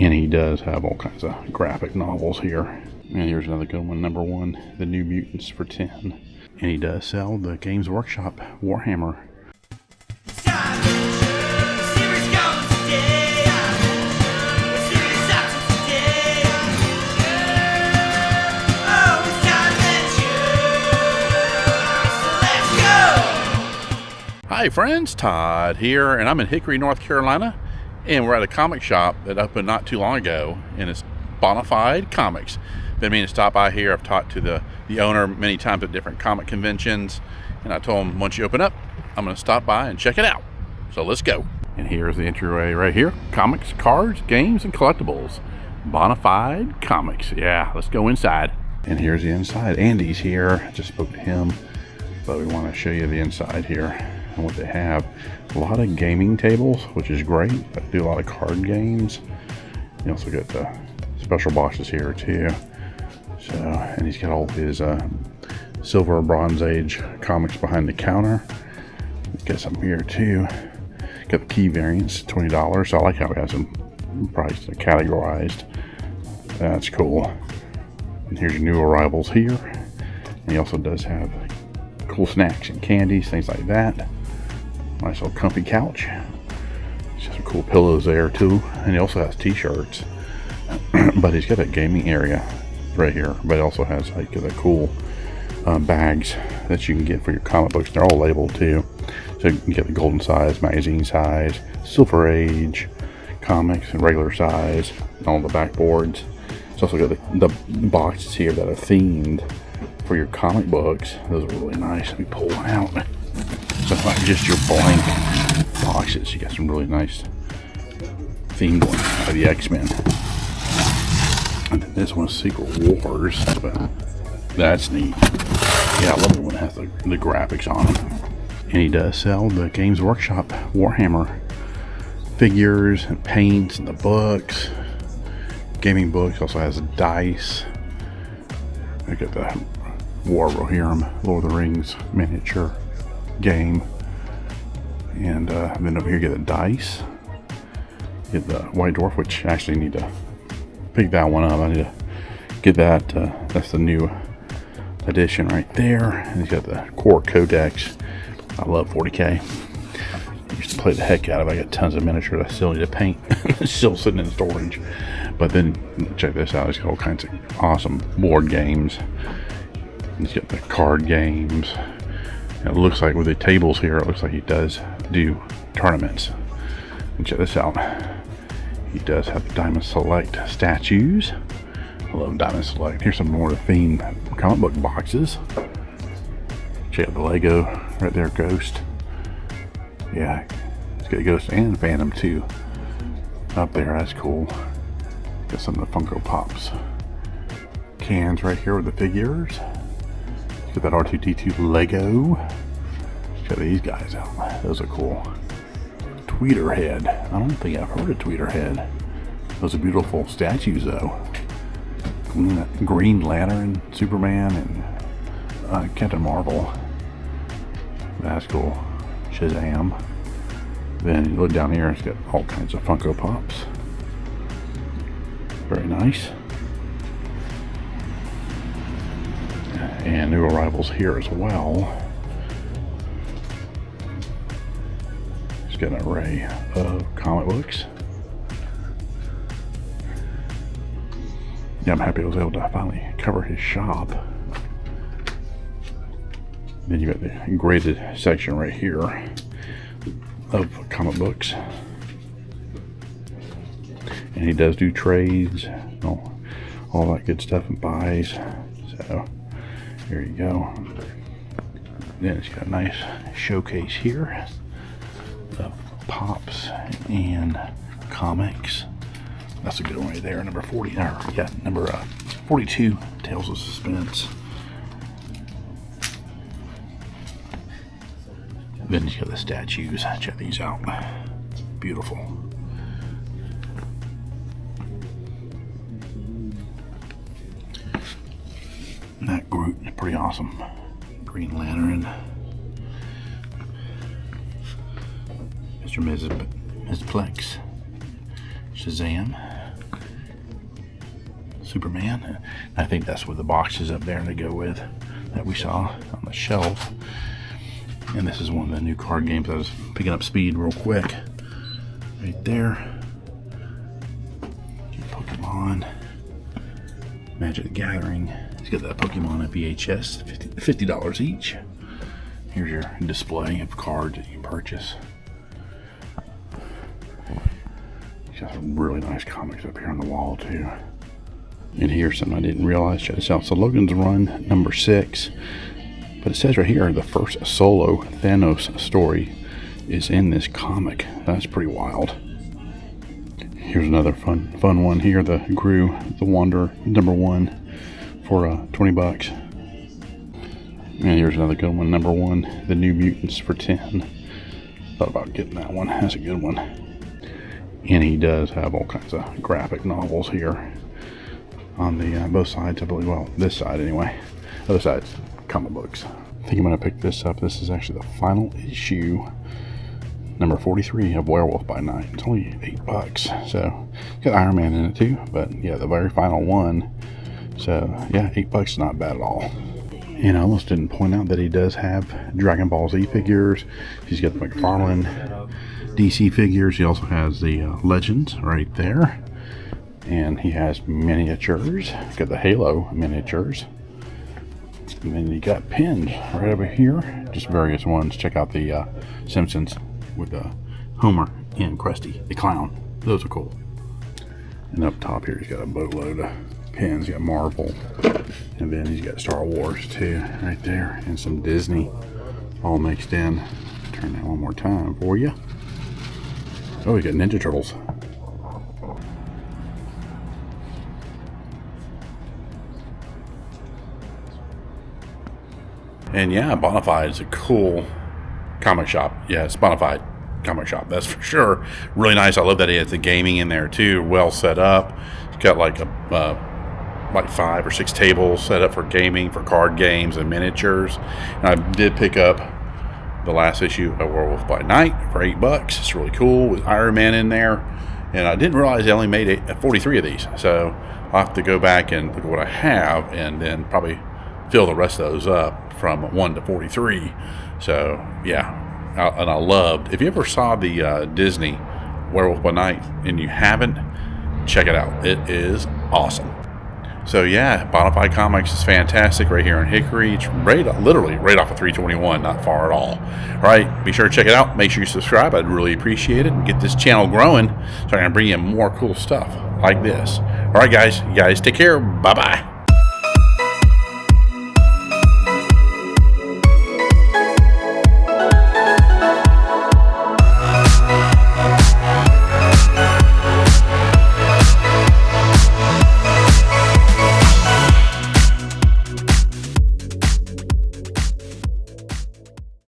And he does have all kinds of graphic novels here. And here's another good one, number 1, The New Mutants for 10. And he does sell the Games Workshop Warhammer. Hi friends, Todd here, and I'm in Hickory, North Carolina, and we're at a comic shop that opened not too long ago, and it's Bonafide Comics. Been meaning to stop by here. I've talked to the owner many times at different comic conventions, and I told him once you open up, I'm going to stop by and check it out. So let's go. And here's the entryway right here. Comics, cards, games, and collectibles. Bonafide Comics. Yeah, let's go inside. And here's the inside. Andy's here. I just spoke to him, but we want to show you the inside here. And what they have, a lot of gaming tables, which is great. I do a lot of card games. You also get the special boxes here too. So, and he's got all his Silver Bronze Age comics behind the counter. Got some here too. Got the key variants, $20. So I like how he has them priced and categorized. That's cool. And here's your new arrivals here. And he also does have cool snacks and candies, things like that. Nice little comfy couch. He's got some cool pillows there too. And he also has t-shirts. But he's got a gaming area right here. But he also has like the cool bags that you can get for your comic books. They're all labeled too. So you can get the golden size, magazine size, Silver Age comics, and regular size, and all the backboards. It's also got the boxes here that are themed for your comic books. Those are really nice. Let me pull one out. So like just your blank boxes, you got some really nice themed ones by the X-Men. And then this one's Secret Wars, but that's neat. Yeah, I love it when it has the graphics on them. And he does sell the Games Workshop Warhammer figures and paints and the books, gaming books. Also has dice. Look at the War Rohirrim, Lord of the Rings miniature game. And then over here, get the dice. Get the White Dwarf, which I actually need to pick that one up. I need to get that. That's the new edition right there. And he's got the Core Codex. I love 40K. I used to play the heck out of it. I got tons of miniatures I still need to paint. Still sitting in storage. But then check this out. He's got all kinds of awesome board games. He's got the card games. And it looks like with the tables here, it looks like he does do tournaments. And check this out. He does have the Diamond Select statues. I love Diamond Select. Here's some more themed comic book boxes. Check out the Lego right there, Ghost. Yeah, it's got Ghost and Phantom too. Up there, that's cool. Got some of the Funko Pops cans right here with the figures. Got that R2-D2 Lego. Check these guys out. Those are cool. Tweeterhead. I don't think I've heard of Tweeterhead. Those are beautiful statues though. Green Lantern, Superman, and Captain Marvel. That's cool. Shazam. Then you look down here, it's got all kinds of Funko Pops. Very nice. And new arrivals here as well. It's got an array of comic books. Yeah, I'm happy I was able to finally cover his shop. Then you got the graded section right here of comic books. And he does do trades, all that good stuff and buys. So here you go. Then it's got a nice showcase here of pops and comics. That's a good one right there. Number 40, number 42, Tales of Suspense. Then you got the statues. Check these out. Beautiful. That Groot is pretty awesome. Green Lantern. Mr. Ms. Plex. Shazam. Superman. I think that's what the boxes up there to go with that we saw on the shelf. And this is one of the new card games. I was picking up speed real quick. Right there. Pokemon. Magic the Gathering. He's got that Pokemon at VHS, $50 each. Here's your display of cards that you can purchase. He's got some really nice comics up here on the wall too. And here's something I didn't realize. Check this out. So Logan's Run number 6. But it says right here, the first solo Thanos story is in this comic. That's pretty wild. Here's another fun one here. The Gru the Wonder number 1 for 20 bucks. And here's another good one. Number 1, The New Mutants for 10. Thought about getting that one. That's a good one. And he does have all kinds of graphic novels here on the both sides, I believe. Well, this side anyway. Other side's comic books. I think I'm going to pick this up. This is actually the final issue, number 43 of Werewolf by Night. It's only $8, so it's got Iron Man in it too. But yeah, the very final one. So yeah, $8 is not bad at all. And I almost didn't point out that he does have Dragon Ball Z figures. He's got the McFarlane DC figures. He also has the Legends right there. And he has miniatures. He's got the Halo miniatures. And then you got pins right over here. Just various ones. Check out the Simpsons with Homer and Krusty the Clown. Those are cool. And up top here, he's got a boatload of pins. He's got Marvel. And then he's got Star Wars too, right there. And some Disney all mixed in. Turn that one more time for you. Oh, we got Ninja Turtles. And yeah, Bonafide is a cool comic shop. Yeah, it's Bonafide comic shop, that's for sure. Really nice. I love that he has the gaming in there too, well set up. He's got like like 5 or 6 tables set up for gaming, for card games and miniatures. And I did pick up the last issue of Werewolf by Night for $8. It's really cool with Iron Man in there. And I didn't realize they only made 43 of these. So I'll have to go back and look at what I have and then probably fill the rest of those up from 1 to 43. So yeah, and I loved, if you ever saw the Disney Werewolf by Night and you haven't, check it out. It is awesome. So yeah, Bonafide Comics is fantastic right here in Hickory. It's literally right off of 321, not far at all. All right, be sure to check it out. Make sure you subscribe. I'd really appreciate it, and get this channel growing so I can bring you more cool stuff like this. All right, guys, you guys take care. Bye-bye.